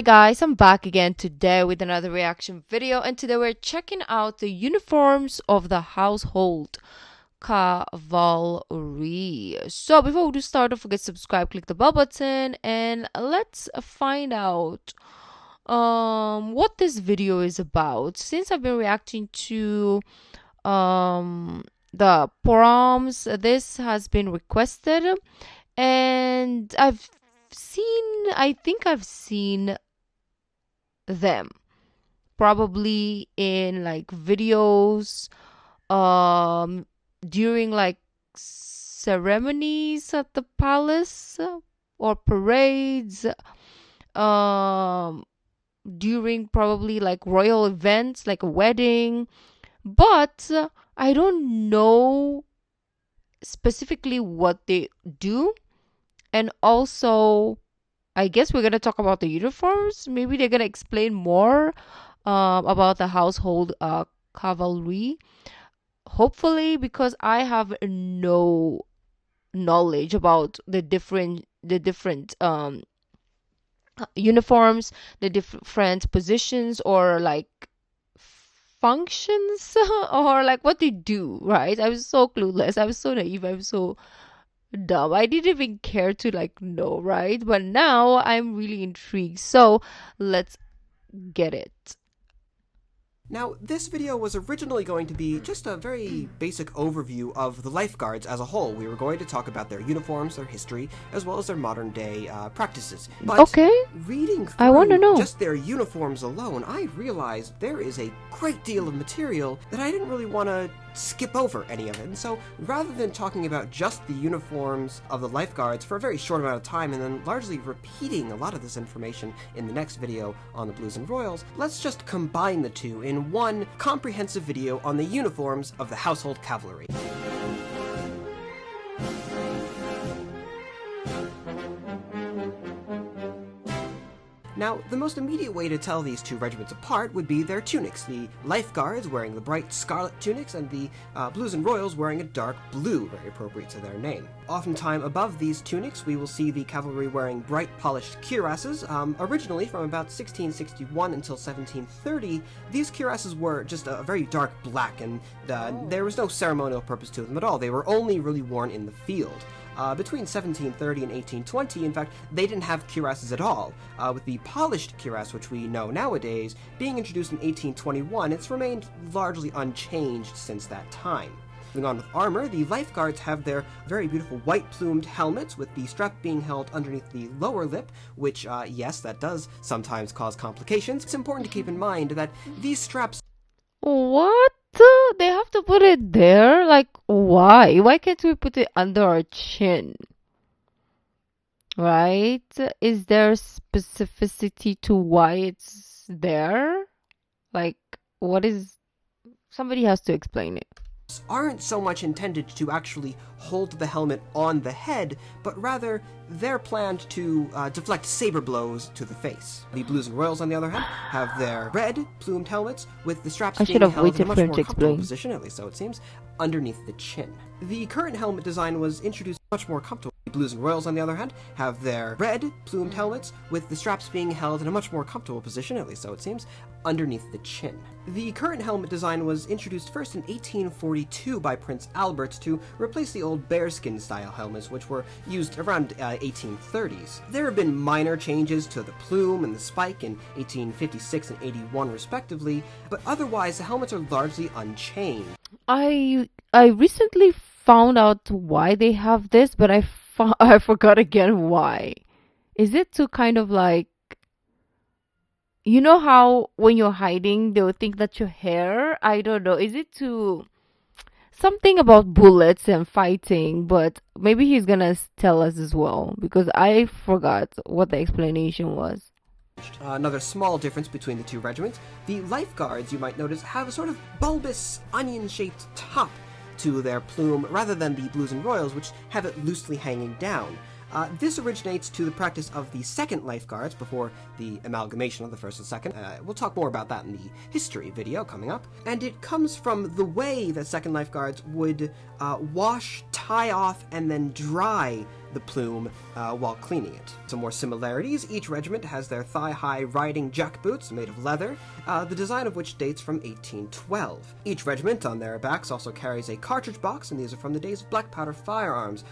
Hi guys, I'm back again today with another reaction video, and today we're checking out the uniforms of the household cavalry. So before we do start, don't forget to subscribe, click the bell button, and let's find out what this video is about. Since I've been reacting to the proms, this has been requested, and I think I've seen them probably in like videos during like ceremonies at the palace or parades, um during probably like royal events like a wedding, but I don't know specifically what they do. And also, I guess we're gonna talk about the uniforms. Maybe they're gonna explain more about the household cavalry. Hopefully, because I have no knowledge about the different uniforms, the different positions or like functions or like what they do. Right? I was so clueless. I was so naive. I was so dumb. I didn't even care to like know, right? But now I'm really intrigued. So let's get it. Now, this video was originally going to be just a very basic overview of the lifeguards as a whole. We were going to talk about their uniforms, their history, as well as their modern day practices. But Okay, reading I want to through know. just their uniforms alone, I realized there is a great deal of material that I didn't really want to skip over any of it. And so, rather than talking about just the uniforms of the lifeguards for a very short amount of time and then largely repeating a lot of this information in the next video on the Blues and Royals, let's just combine the two in one comprehensive video on the uniforms of the household cavalry. Now, the most immediate way to tell these two regiments apart would be their tunics, the lifeguards wearing the bright scarlet tunics and the Blues and Royals wearing a dark blue, very appropriate to their name. Oftentimes above these tunics we will see the cavalry wearing bright polished cuirasses. Originally from about 1661 until 1730, these cuirasses were just a very dark black, and there was no ceremonial purpose to them at all. They were only really worn in the field. Between 1730 and 1820, in fact, they didn't have cuirasses at all. With the polished cuirass, which we know nowadays, being introduced in 1821, it's remained largely unchanged since that time. Moving on with armor, the lifeguards have their very beautiful white plumed helmets with the strap being held underneath the lower lip, which, yes, that does sometimes cause complications. It's important to keep in mind that these straps... What? They have to put it there? Like, why? Why can't we put it under our chin? Right? Is there specificity to why it's there? Like, what is... Somebody has to explain it. aren't so much intended to actually hold the helmet on the head, but rather they're planned to deflect saber blows to the face. The Blues and Royals, on the other hand, have their red plumed helmets with the straps being held in a much more comfortable position, at least so it seems, underneath the chin. The current helmet design was introduced much more comfortable. The Blues and Royals, on the other hand, have their red plumed helmets with the straps being held in a much more comfortable position, at least so it seems, underneath the chin. The current helmet design was introduced first in 1842 by Prince Albert to replace the old bearskin style helmets, which were used around 1830s. There have been minor changes to the plume and the spike in 1856 and 81 respectively, but otherwise the helmets are largely unchanged. I recently found out why they have this, but I forgot again why. Is it to kind of like, you know how when you're hiding they'll think that your hair, I don't know, is it to something about bullets and fighting? But maybe he's gonna tell us as well, because I forgot what the explanation was. Another small difference between the two regiments, the lifeguards, you might notice, have a sort of bulbous onion-shaped top to their plume rather than the Blues and Royals, which have it loosely hanging down. This originates to the practice of the second lifeguards before the amalgamation of the first and second. We'll talk more about that in the history video coming up. And it comes from the way that second lifeguards would wash, tie off, and then dry the plume while cleaning it. Some more similarities: each regiment has their thigh-high riding jackboots made of leather, the design of which dates from 1812. Each regiment on their backs also carries a cartridge box, and these are from the days of black powder firearms,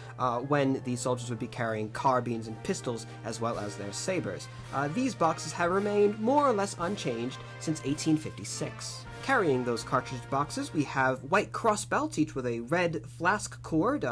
when these soldiers would be carrying carbines and pistols as well as their sabers. These boxes have remained more or less unchanged since 1856. Carrying those cartridge boxes, we have white cross belts, each with a red flask cord,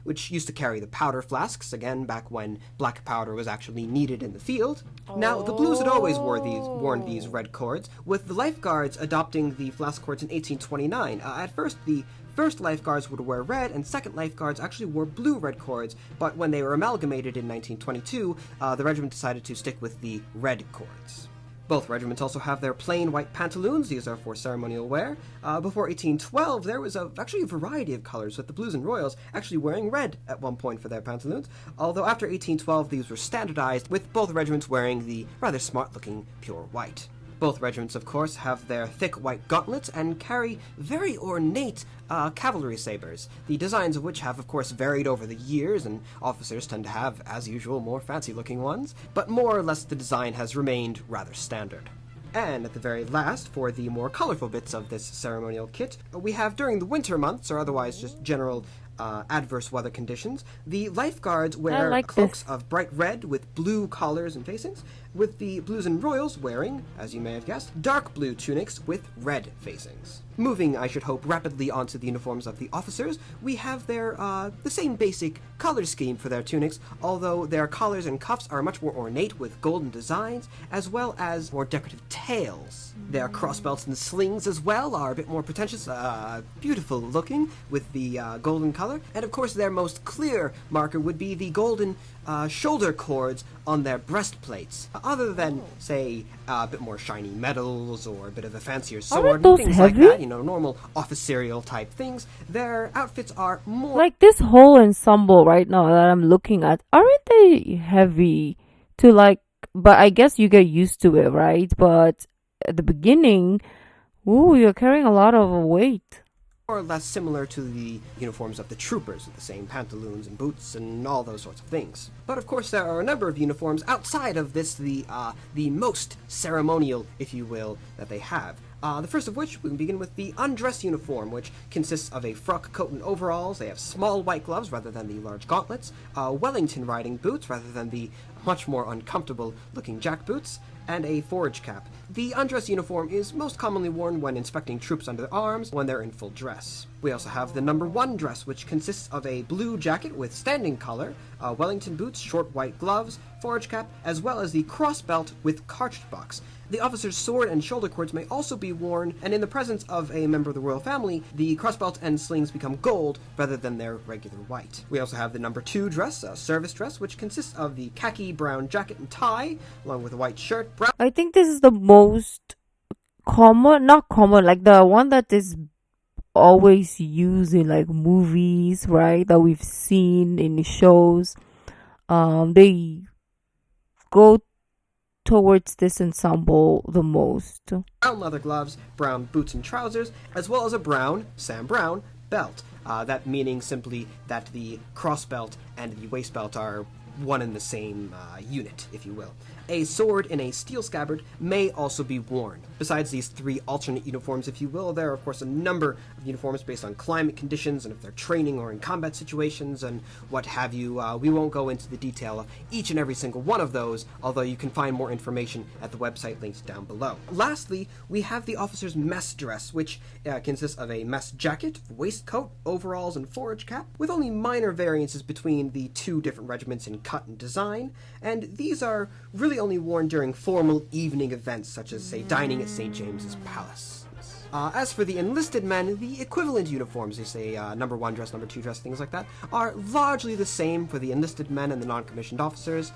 which used to carry the powder flasks, again, back when black powder was actually needed in the field. Now, the Blues had always worn these red cords, with the Lifeguards adopting the flask cords in 1829. At first, the first Lifeguards would wear red, and second Lifeguards actually wore blue red cords, but when they were amalgamated in 1922, the regiment decided to stick with the red cords. Both regiments also have their plain white pantaloons. These are for ceremonial wear. Before 1812, there was actually a variety of colors, with the Blues and Royals actually wearing red at one point for their pantaloons, although after 1812 these were standardized, with both regiments wearing the rather smart-looking pure white. Both regiments, of course, have their thick white gauntlets and carry very ornate cavalry sabers, the designs of which have, of course, varied over the years, and officers tend to have, as usual, more fancy-looking ones, but more or less the design has remained rather standard. And at the very last, for the more colorful bits of this ceremonial kit, we have, during the winter months, or otherwise just general adverse weather conditions, the Lifeguards wear cloaks of bright red with blue collars and facings, with the Blues and Royals wearing, as you may have guessed, dark blue tunics with red facings. Moving, I should hope, rapidly onto the uniforms of the officers, we have their, the same basic color scheme for their tunics, although their collars and cuffs are much more ornate with golden designs, as well as more decorative tails. Their crossbelts and slings as well are a bit more pretentious, beautiful looking, with the golden color, and of course their most clear marker would be the golden shoulder cords on their breastplates. Other than, say, a bit more shiny metals or a bit of a fancier sword and things like that, normal officerial type things, their outfits are more... Like this whole ensemble right now that I'm looking at, aren't they heavy to but I guess you get used to it, right? But at the beginning, you're carrying a lot of weight. More or less similar to the uniforms of the troopers, with the same pantaloons and boots and all those sorts of things. But of course there are a number of uniforms outside of this, the most ceremonial, if you will, that they have. The first of which, we can begin with the undress uniform, which consists of a frock coat and overalls. They have small white gloves rather than the large gauntlets, Wellington riding boots rather than the much more uncomfortable looking jack boots, and a forage cap. The undress uniform is most commonly worn when inspecting troops under arms when they're in full dress. We also have the number 1 dress, which consists of a blue jacket with standing collar, Wellington boots, short white gloves, forage cap, as well as the cross belt with cartridge box. The officer's sword and shoulder cords may also be worn, and in the presence of a member of the royal family, the crossbelt and slings become gold rather than their regular white. We also have the number 2 dress, a service dress, which consists of the khaki brown jacket and tie, along with a white shirt. I think this is the most not common, like the one that is always used in like movies, right? That we've seen in the shows. They go towards this ensemble the most. Brown leather gloves, brown boots and trousers, as well as a brown, Sam Brown, belt. That meaning simply that the cross belt and the waist belt are one and the same unit, if you will. A sword in a steel scabbard may also be worn. Besides these 3 alternate uniforms, if you will, there are of course a number of uniforms based on climate conditions and if they're training or in combat situations and what have you. We won't go into the detail of each and every single one of those, although you can find more information at the website linked down below. Lastly, we have the officer's mess dress, which consists of a mess jacket, waistcoat, overalls, and forage cap, with only minor variances between the 2 different regiments in cut and design, and these are really only worn during formal evening events, such as, say, dining at St. James's Palace. As for the enlisted men, the equivalent uniforms, they say number 1 dress, number 2 dress, things like that, are largely the same for the enlisted men and the non-commissioned officers,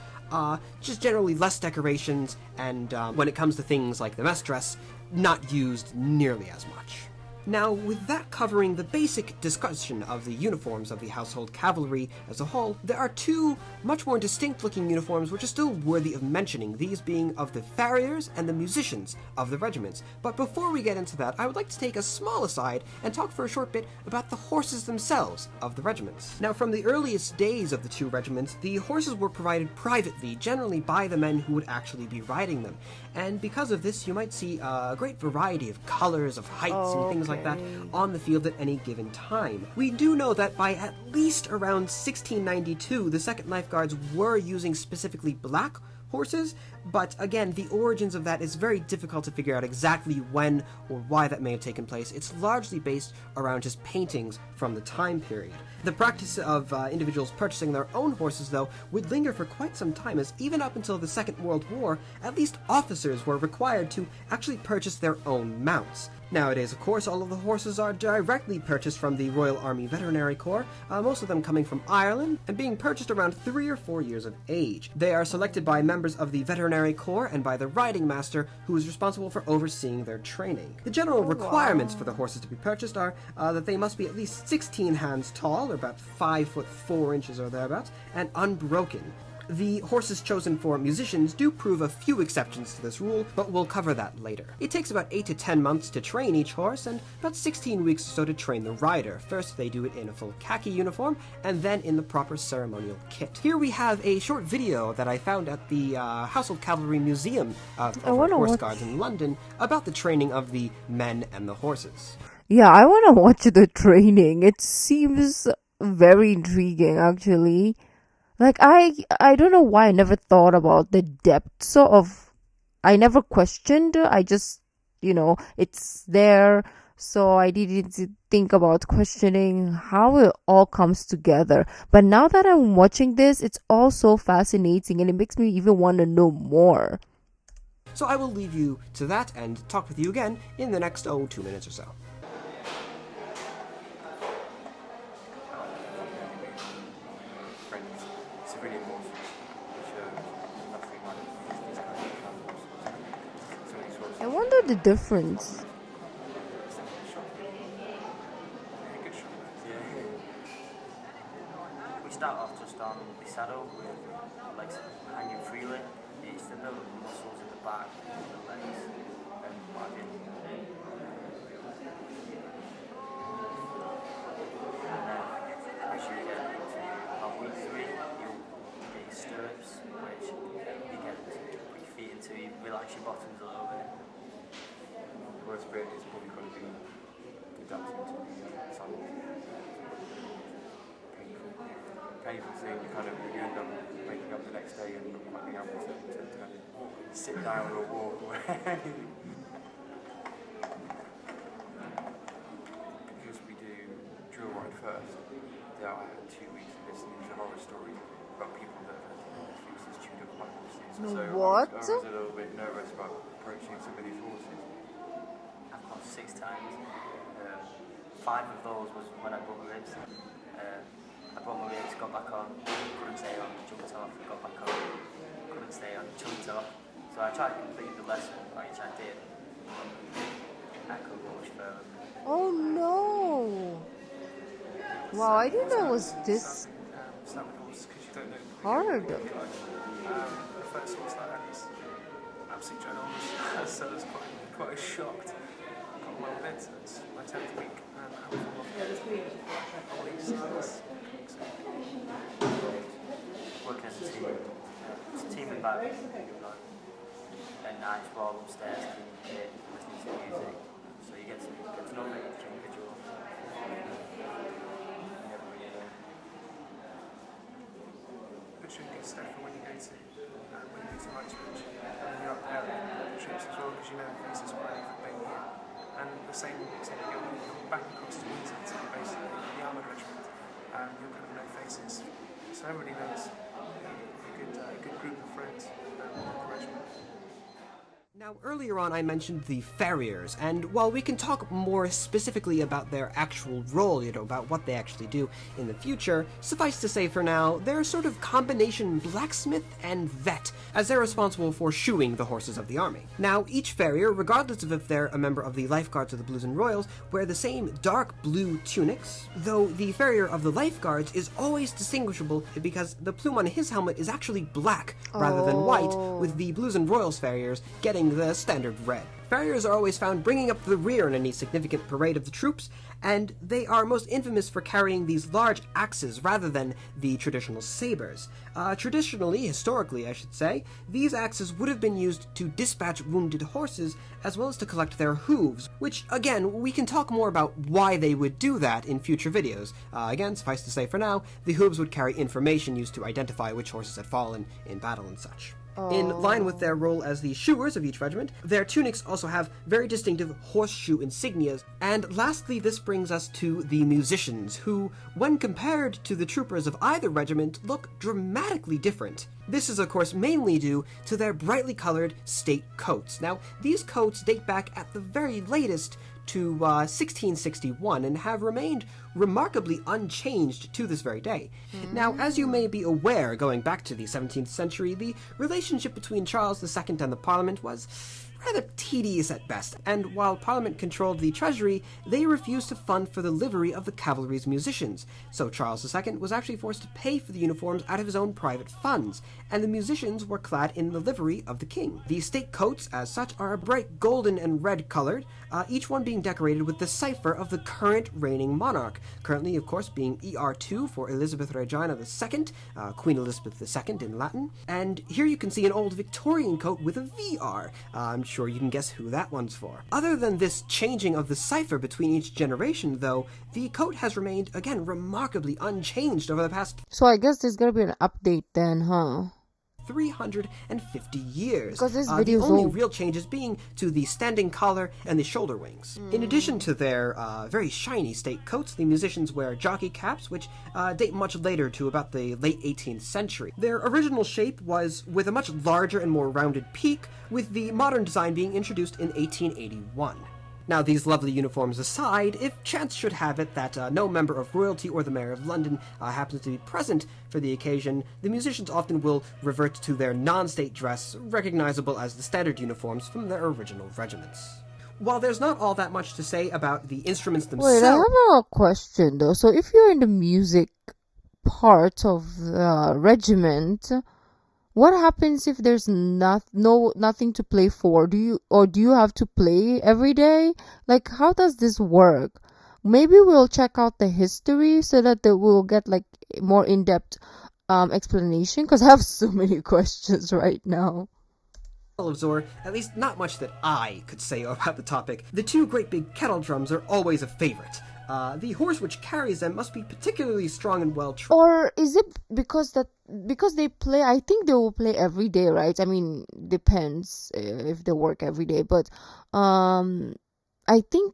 just generally less decorations, and when it comes to things like the mess dress, not used nearly as much. Now, with that covering the basic discussion of the uniforms of the household cavalry as a whole, there are two much more distinct looking uniforms which are still worthy of mentioning, these being of the farriers and the musicians of the regiments. But before we get into that, I would like to take a small aside and talk for a short bit about the horses themselves of the regiments. Now, from the earliest days of the two regiments, the horses were provided privately, generally by the men who would actually be riding them. And because of this, you might see a great variety of colors, of heights, and things like that on the field at any given time. We do know that by at least around 1692, the Second Life Guards were using specifically black horses, but again, the origins of that is very difficult to figure out exactly when or why that may have taken place. It's largely based around just paintings from the time period. The practice of individuals purchasing their own horses, though, would linger for quite some time, as even up until the Second World War, at least officers were required to actually purchase their own mounts. Nowadays, of course, all of the horses are directly purchased from the Royal Army Veterinary Corps, most of them coming from Ireland, and being purchased around 3 or 4 years of age. They are selected by members of the Veterinary Corps and by the riding master, who is responsible for overseeing their training. The general requirements for the horses to be purchased are that they must be at least 16 hands tall, or about 5 foot 4 inches or thereabouts, and unbroken. The horses chosen for musicians do prove a few exceptions to this rule, but we'll cover that later. It takes about 8 to 10 months to train each horse, and about 16 weeks or so to train the rider. First, they do it in a full khaki uniform, and then in the proper ceremonial kit. Here we have a short video that I found at the Household Cavalry Museum of Horse Guards in London about the training of the men and the horses. Yeah, I want to watch the training. It seems very intriguing, actually. Like I don't know why I never thought about the depths of. I never questioned. I just, it's there. So I didn't think about questioning how it all comes together. But now that I'm watching this, it's all so fascinating and it makes me even want to know more. So I will leave you to that and talk with you again in the next, 2 minutes or so. I wonder the difference. We start off just on the saddle with legs hanging freely. It's to build up the muscles in the back, the legs, and what have you. And then as you get into about week 3, you'll get your stirrups, which you get to put your feet into, you relax your bottoms a little bit. The worst bit is probably going to be adapting to the saddle. Painful thing, you end up waking up the next day and not quite being able to sit down or walk or anything. Because we do drill ride first, I had 2 weeks of listening to horror stories about people that have had their fuses chewed up by horses. So What? I was a little bit nervous about approaching some of these horses. I've gone 6 times. 5 of those was when I broke my ribs. I broke my ribs, got back on, couldn't stay on, jumped off, got back on, couldn't stay on, jumped off. So I tried to complete the lesson, which I did. I couldn't go much further. Oh no! Wow, I didn't know it was this hard. The first horse that I had was absolutely ginormous, so I was quite shocked. I got well bit, so it's my 10th week, and I was Working as a team, it's a team in Baguio, and I just roll upstairs, listening to music, so you get to know each individual. Puts you in good stead for when you go to Knightsbridge, and you're up there at the troops as well, because you know the faces were ready for being here. And the same except you're back across to Windsor, to basically the armoured regiment, and you'll kind of know faces. So everybody knows a good group of friends in the regiment. Now, earlier on I mentioned the farriers, and while we can talk more specifically about their actual role, about what they actually do in the future, suffice to say for now, they're sort of combination blacksmith and vet, as they're responsible for shoeing the horses of the army. Now, each farrier, regardless of if they're a member of the Lifeguards or the Blues and Royals, wear the same dark blue tunics, though the farrier of the Lifeguards is always distinguishable because the plume on his helmet is actually black rather than white, with the Blues and Royals farriers getting the standard red. Farriers are always found bringing up the rear in any significant parade of the troops, and they are most infamous for carrying these large axes rather than the traditional sabers. Historically, I should say, these axes would have been used to dispatch wounded horses as well as to collect their hooves, which, again, we can talk more about why they would do that in future videos. Again, suffice to say for now, the hooves would carry information used to identify which horses had fallen in battle and such. In line with their role as the shoers of each regiment, their tunics also have very distinctive horseshoe insignias. And lastly, this brings us to the musicians, who, when compared to the troopers of either regiment, look dramatically different. This is, of course, mainly due to their brightly colored state coats. Now, these coats date back at the very latest to 1661 and have remained remarkably unchanged to this very day. Now, as you may be aware, going back to the 17th century, the relationship between Charles II and the Parliament was rather tedious at best, and while Parliament controlled the treasury, they refused to fund for the livery of the cavalry's musicians, so Charles II was actually forced to pay for the uniforms out of his own private funds, and the musicians were clad in the livery of the king. The state coats, as such, are bright golden and red colored, each one being decorated with the cipher of the current reigning monarch, currently, of course, being ER2 for Elizabeth Regina II, Queen Elizabeth II in Latin, and here you can see an old Victorian coat with a VR. I'm sure you can guess who that one's for. Other than this changing of the cipher between each generation, though, the coat has remained, again, remarkably unchanged over the past... So I guess there's gonna be an update then, huh? 350 years. Because this the video only real changes being to the standing collar and the shoulder wings. In addition to their very shiny state coats, the musicians wear jockey caps, which date much later to about the late 18th century. Their original shape was with a much larger and more rounded peak, with the modern design being introduced in 1881. Now, these lovely uniforms aside, if chance should have it that no member of royalty or the Mayor of London happens to be present for the occasion, the musicians often will revert to their non-state dress, recognizable as the standard uniforms from their original regiments. While there's not all that much to say about the instruments themselves... Wait, I have a question though. So if you're in the music part of the regiment, what happens if there's nothing to play for? Do you have to play every day? Like, how does this work? Maybe we'll check out the history so that we'll get like more in-depth explanation, because I have so many questions right now. Or at least not much that I could say about the topic. The two great big kettle drums are always a favorite. The horse which carries them must be particularly strong and well trained. Or is it because they play? I think they will play every day, right? I mean, depends if they work every day, but I think,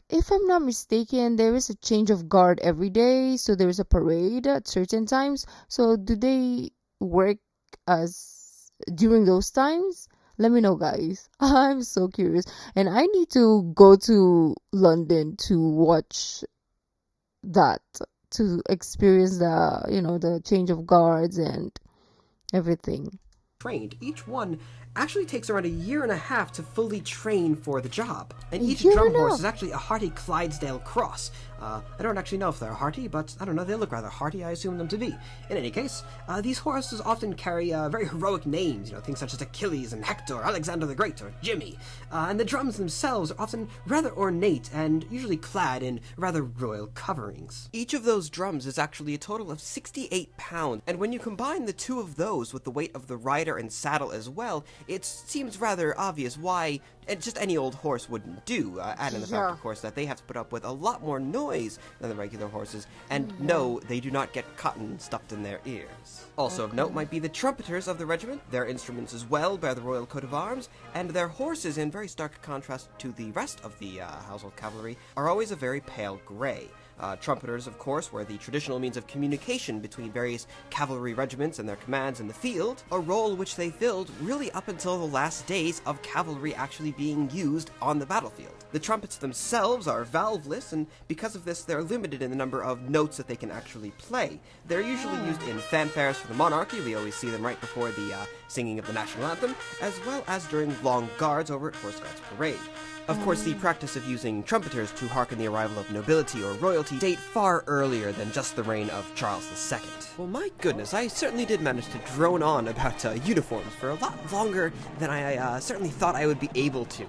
if I'm not mistaken, there is a change of guard every day, so there is a parade at certain times. So do they work as during those times? Let me know, guys. I'm so curious. And I need to go to London to watch that, to experience the change of guards and everything. Trained. Each one actually takes around 1.5 years to fully train for the job. And each Year drum and a horse half. is actually a Harty Clydesdale cross. I don't actually know if they're Harty, but I don't know, they look rather hearty, I assume them to be. In any case, these horses often carry very heroic names, things such as Achilles and Hector, Alexander the Great, or Jimmy. And the drums themselves are often rather ornate and usually clad in rather royal coverings. Each of those drums is actually a total of 68 pounds, and when you combine the two of those with the weight of the rider and saddle as well, it seems rather obvious why just any old horse wouldn't do, add in the fact, of course, that they have to put up with a lot more noise than the regular horses, and no, they do not get cotton stuffed in their ears. Also of note might be the trumpeters of the regiment. Their instruments as well bear the royal coat of arms, and their horses, in very stark contrast to the rest of the household cavalry, are always a very pale gray. Trumpeters, of course, were the traditional means of communication between various cavalry regiments and their commands in the field, a role which they filled really up until the last days of cavalry actually being used on the battlefield. The trumpets themselves are valveless, and because of this, they're limited in the number of notes that they can actually play. They're usually used in fanfares for the monarchy. We always see them right before the singing of the national anthem, as well as during long guards over at Horse Guards Parade. Of course, the practice of using trumpeters to hearken the arrival of nobility or royalty date far earlier than just the reign of Charles II. Well, my goodness, I certainly did manage to drone on about uniforms for a lot longer than I certainly thought I would be able to.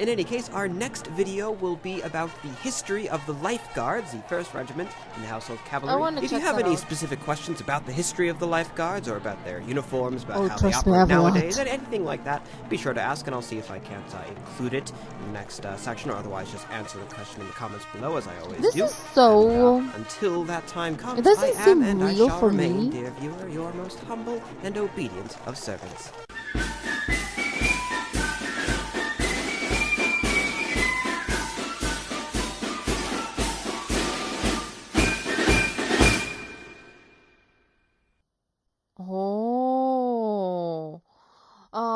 In any case, our next video will be about the history of the Life Guards, the 1st Regiment in the Household Cavalry. If you have any specific questions about the history of the Life Guards or about their uniforms, about how they operate nowadays, and anything like that, be sure to ask, and I'll see if I can't include it in the next section, or otherwise just answer the question in the comments below, as I always do. This is so... And, until that time comes, It doesn't I am seem and I real shall for remain, me. dear viewer, your most humble and obedient of servants. Oh.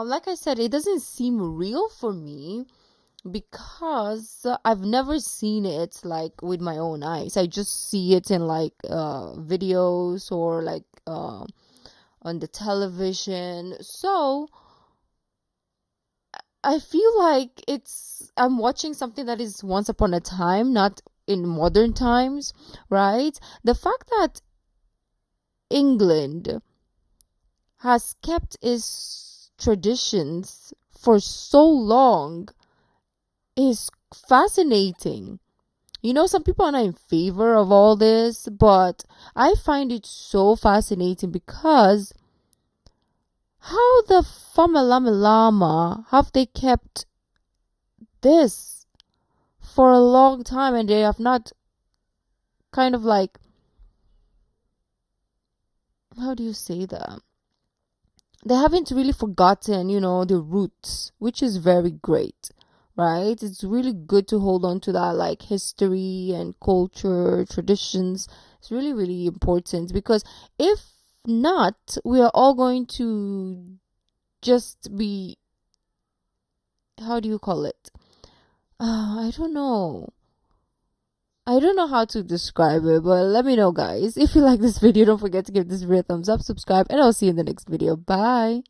Like I said, it doesn't seem real for me because I've never seen it like with my own eyes. I just see it in like videos or like on the television. So I feel like I'm watching something that is once upon a time, not in modern times, right? The fact that England has kept its traditions for so long is fascinating. You know, some people are not in favor of all this, but I find it so fascinating because how the Lama have they kept this for a long time and they have not kind of like, how do you say that? They haven't really forgotten, the roots, which is very great, right? It's really good to hold on to that, like history and culture, traditions. It's really, really important because if not, we are all going to just be, how do you call it? I don't know. I don't know how to describe it, but let me know, guys. If you like this video, don't forget to give this video a thumbs up, subscribe, and I'll see you in the next video. Bye.